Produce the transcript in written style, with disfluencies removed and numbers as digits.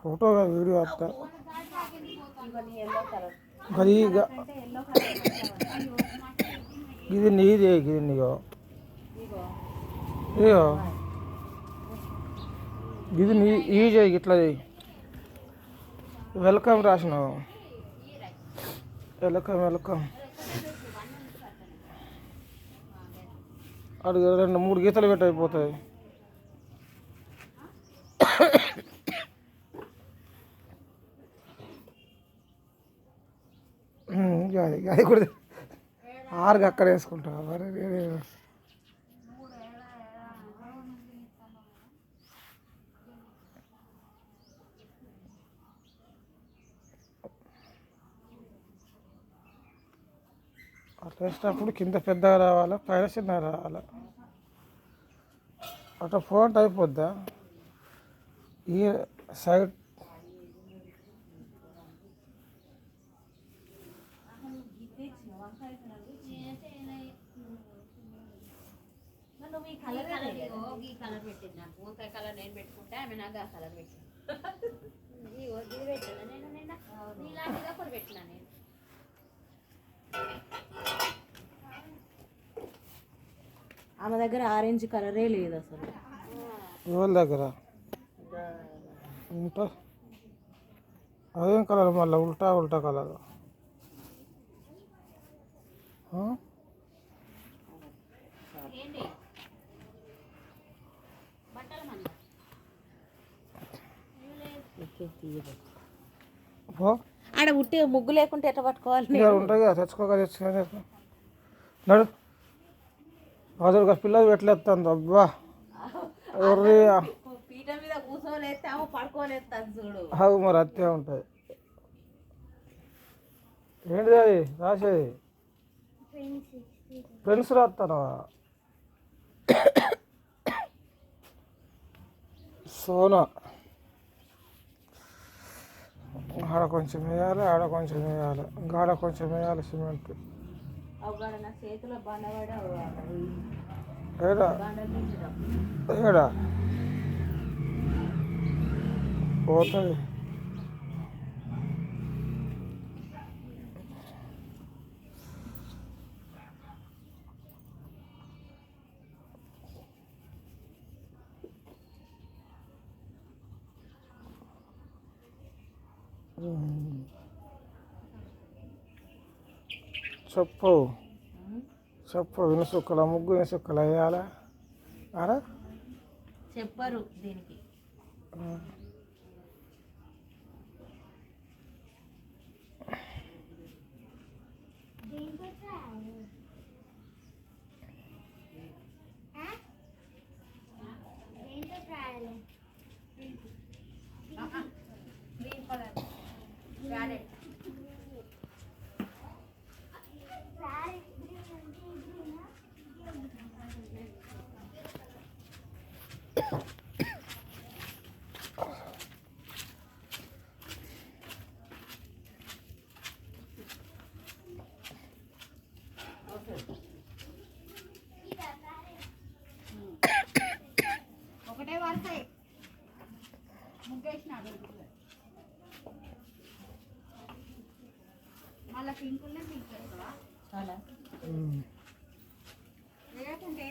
ఫోటోగా video వస్తా అది ఇది నీదే ఇది నీగో ఇగో ఇది నీ ఈ చేయి ఇట్లా చేయి వెల్కమ్ రాసినావు వెల్కమ్ వెల్కమ్ అడుగు 2-3 గీతలు పెట్టి అయిపోతాయి అది కూడా 6 అక్కడ వేసుకుంటా మరి అట్లా వేసినప్పుడు కింద పెద్దగా రావాలా పైన చిన్నగా రావాలా అట్లా ఫోన్ అయిపోద్దా ఈ సైడ్ కలర్ పెట్టింది నాకు వంకాయ కలర్ నేను పెట్టుకుంటే ఆమె నాకు ఆ కలర్ పెట్టింది ఇది పెట్టాను నేను నిన్న నీలాంటిగా కూడా పెట్టినా నేను ఆమె దగ్గర ఆరెంజ్ కలరే లేదు అసలు ఎవరి దగ్గర ఉంటా అదేం కలర్ మళ్ళీ ఉల్టా ఉల్టా కలర్ ఆడ ఉట్టి ముగ్గు లేకుంటే ఎట్లా పట్టుకోవాలి ఉంటాయి కదా తెచ్చుకోగా నడు అదొక పిల్లలు పెట్టలేస్తాను అబ్బా పీట మీద కూర్చోలేస్తే పడుకోలేస్తాను చూడు అవు మరి అత్తే ఉంటుంది ఏంటిది అది రాసేది ఫ్రెండ్స్ రాస్తాను సోనా ఆడ కొంచెం వేయాలి ఆడ కొంచెం వేయాలి గాడ కొంచెం వేయాలి సిమెంట్ చేతిలో ఏడా ఏడా పోతుంది చెప్పు చెప్పు వినసుక్కల ముగ్గు వినసుక్కల వేయాలా అరా చెప్పరు దీనికి ఒకటే వరసాయి ముగ్గేసినాడు మళ్ళీ పింకుల్నే పింక్ వేస్తావా చాలా లేకుంటే